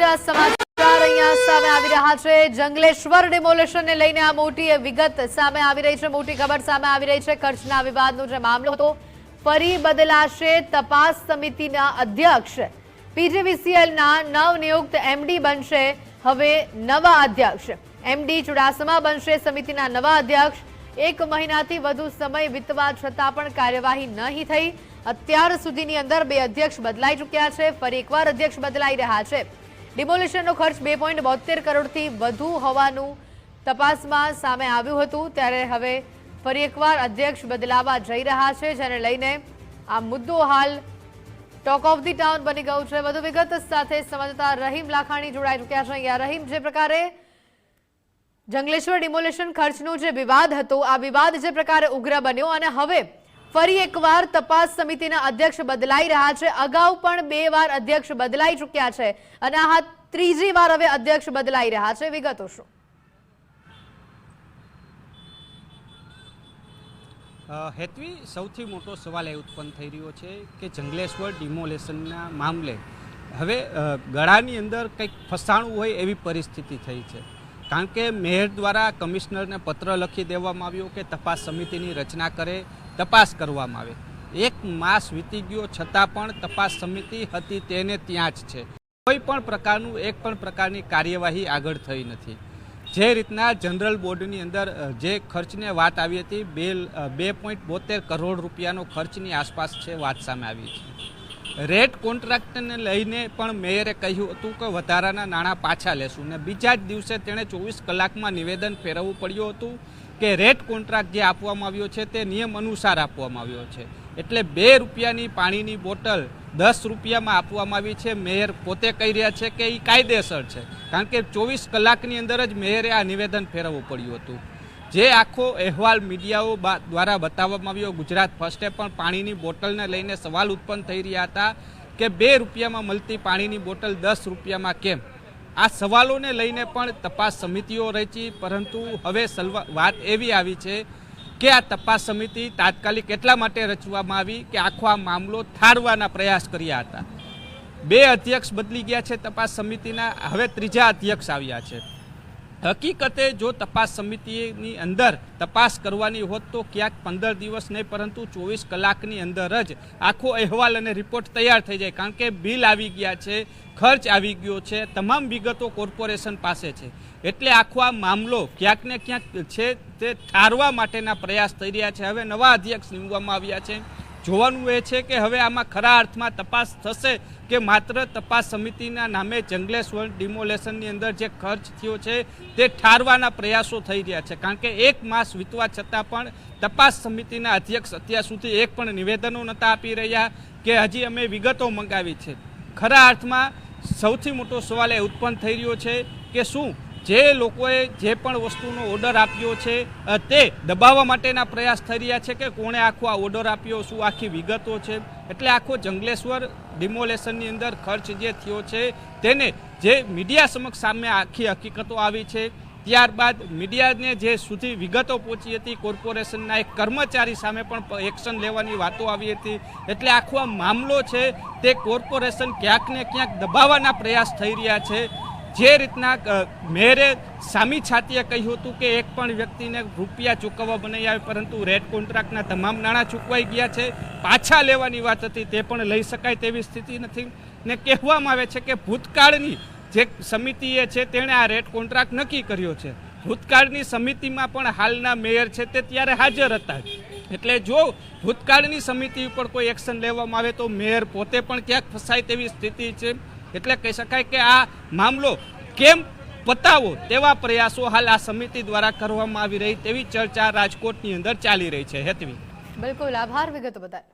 મોટા સમાચાર અહીંયા સામે આવી રહ્યા છે। જંગલેશ્વર ડિમોલેશનને લઈને આ મોટી વિગત સામે આવી રહી છે, મોટી ખબર સામે આવી રહી છે। ખર્ચના વિવાદનો જે મામલો હતો ફરી બદલાશે। તપાસ સમિતિના અધ્યક્ષ પીજીવીસીએલના નવનિયુક્ત એમડી બનશે હવે નવા અધ્યક્ષ। એમડી ચુડાસમા બનશે સમિતિના નવા અધ્યક્ષ। 1 મહિનાથી વધુ સમય વીતવા છતાં પણ કાર્યવાહી નહીં થઈ। અત્યાર સુધીની અંદર 2 અધ્યક્ષ બદલાઈ ચૂક્યા છે, ફરી એકવાર અધ્યક્ષ બદલાઈ રહ્યા છે। ડિમોલિશનનો ખર્ચ 2.72 કરોડથી વધુ હોવાનું તપાસમાં સામે આવ્યું હતું, ત્યારે હવે ફરી એકવાર અધ્યક્ષ બદલાવા જઈ રહ્યા છે, જેને લઈને આ મુદ્દો હાલ ટોક ઓફ ધી ટાઉન બની ગયું છે। વધુ વિગત સાથે સંવાદદાતા રહીમ લાખાણી જોડાઈ ચૂક્યા છે। અહીંયા રહીમ, જે પ્રકારે જંગલેશ્વર ડિમોલિશન ખર્ચનો જે વિવાદ હતો, આ વિવાદ જે પ્રકારે ઉગ્ર બન્યો અને હવે ફરી એકવાર તપાસ સમિતિના અધ્યક્ષ બદલાઈ રહ્યા છે। અગાઉ પણ 2 વાર અધ્યક્ષ બદલાઈ ચૂક્યા છે અને આ ત્રીજી વાર હવે અધ્યક્ષ બદલાઈ રહ્યા છે। વિગતો શું? હેતવી, સૌથી મોટો સવાલ એ ઉત્પન્ન થઈ રહ્યો છે કે જંગલેશ્વર ડિમોલેશનના મામલે હવે ગળાની અંદર કંઈક ફસાણું હોય એવી પરિસ્થિતિ થઈ છે। કારણ કે મેયર દ્વારા કમિશનરને પત્ર લખી દેવામાં આવ્યો કે તપાસ સમિતિની રચના કરે, તપાસ કરવામાં આવે। 1 માસ વીતી ગયો છતાં પણ તપાસ સમિતિ હતી તેને ત્યાં જ છે। કોઈ પણ પ્રકારની કાર્યવાહી આગળ થઈ નથી। જે રીતના જનરલ બોર્ડની અંદર જે ખર્ચને વાત આવી હતી 2.72 કરોડ રૂપિયાનો ખર્ચની આસપાસ છે વાત સામે આવી છે। રેટ કોન્ટ્રાક્ટને લઈને પણ મેયરે કહ્યું હતું કે વધારાના નાણાં પાછા લેશું ને બીજા જ દિવસે તેણે 24 કલાકમાં નિવેદન ફેરવવું પડ્યું હતું કે રેટ કોન્ટ્રાક્ટ જે આપવામાં આવ્યો છે તે નિયમ અનુસાર આપવામાં આવ્યો છે। એટલે 2 રૂપિયાની પાણીની બોટલ 10 રૂપિયામાં આપવામાં આવી છે। મેયર પોતે કહી રહ્યા છે કે એ કાયદેસર છે, કારણ કે 24 કલાકની અંદર જ મેયરે આ નિવેદન ફેરવવું પડ્યું હતું। જે આખો અહેવાલ મીડિયાઓ દ્વારા બતાવવામાં આવ્યો, ગુજરાત ફર્સ્ટે પણ પાણીની બોટલને લઈને સવાલ ઉત્પન્ન થઈ રહ્યા હતા કે 2 રૂપિયામાં મળતી પાણીની બોટલ 10 રૂપિયામાં કેમ? આ સવાલોને લઈને પણ તપાસ સમિતિઓ રચી, પરંતુ હવે વાત એવી આવી છે કે આ તપાસ સમિતિ તાત્કાલિક એટલા માટે રચવામાં આવી કે આખો આ મામલો ઠારવાના પ્રયાસ કર્યા હતા। 2 અધ્યક્ષ બદલી ગયા છે તપાસ સમિતિના, હવે 3જા અધ્યક્ષ આવ્યા છે। હકીકતે જો તપાસ સમિતિની અંદર તપાસ કરવાની હોત તો ક્યાંક 15 દિવસ નહીં પરંતુ 24 કલાકની અંદર જ આખો અહેવાલ અને રિપોર્ટ તૈયાર થઈ જાય, કારણ કે બિલ આવી ગયા છે, ખર્ચ આવી ગયો છે, તમામ વિગતો કોર્પોરેશન પાસે છે। એટલે આખો આ મામલો ક્યાંક ને ક્યાંક છે તે ઠારવા માટેના પ્રયાસ થઈ રહ્યા છે। હવે નવા અધ્યક્ષ નિમવામાં આવ્યા છે। જોવાનું એ છે કે હવે આમાં ખરા અર્થમાં તપાસ થશે કે માત્ર તપાસ સમિતિના નામે જંગલેશ્વર ડિમોલેશનની અંદર જે ખર્ચ થયો છે તે ઠારવાના પ્રયાસો થઈ રહ્યા છે। કારણ કે 1 માસ વીતવા છતાં પણ તપાસ સમિતિના અધ્યક્ષ અત્યાર સુધી એક પણ નિવેદનો નહોતા આપી રહ્યા કે હજી અમે વિગતો મંગાવી છે। ખરા અર્થમાં સૌથી મોટો સવાલ એ ઉત્પન્ન થઈ રહ્યો છે કે શું જે લોકોએ જે પણ વસ્તુનો ઓર્ડર આપ્યો છે તે દબાવવા માટેના પ્રયાસ થઈ રહ્યા છે કે કોણે આખો આ ઓર્ડર આપ્યો, શું આખી વિગતો છે? એટલે આખો જંગલેશ્વર ડિમોલેશનની અંદર ખર્ચ જે થયો છે તેને જે મીડિયા સમક્ષ સામે આખી હકીકતો આવી છે, ત્યારબાદ મીડિયાને જે સુધી વિગતો પહોંચી હતી, કોર્પોરેશનના એક કર્મચારી સામે પણ એક્શન લેવાની વાતો આવી હતી। એટલે આખો આ મામલો છે તે કોર્પોરેશન ક્યાંક ને ક્યાંક દબાવવાના પ્રયાસ થઈ રહ્યા છે। જે રીતના મેયરે સામી છાતીએ કહ્યું હતું કે એક પણ વ્યક્તિને રૂપિયા ચૂકવવા નહીં આવે, પરંતુ રેટ કોન્ટ્રાક્ટના તમામ નાણાં ચૂકવાઈ ગયા છે। પાછા લેવાની વાત હતી તે પણ લઈ શકાય તેવી સ્થિતિ નથી ને કહેવામાં આવે છે કે ભૂતકાળની જે સમિતિએ છે તેણે આ રેટ કોન્ટ્રાક્ટ નક્કી કર્યો છે। ભૂતકાળની સમિતિમાં પણ હાલના મેયર છે તે ત્યારે હાજર હતા। એટલે જો ભૂતકાળની સમિતિ ઉપર કોઈ એક્શન લેવામાં આવે તો મેયર પોતે પણ ક્યાંક ફસાય તેવી સ્થિતિ છે। એટલે કહી શકાય કે આ મામલો કેમ પતાવો તેવા પ્રયાસો હાલ આ સમિતિ દ્વારા કરવામાં આવી રહી તેવી ચર્ચા રાજકોટની અંદર ચાલી રહી છે। હેતવી, બિલકુલ આભાર વિગતો બતાવ્યા।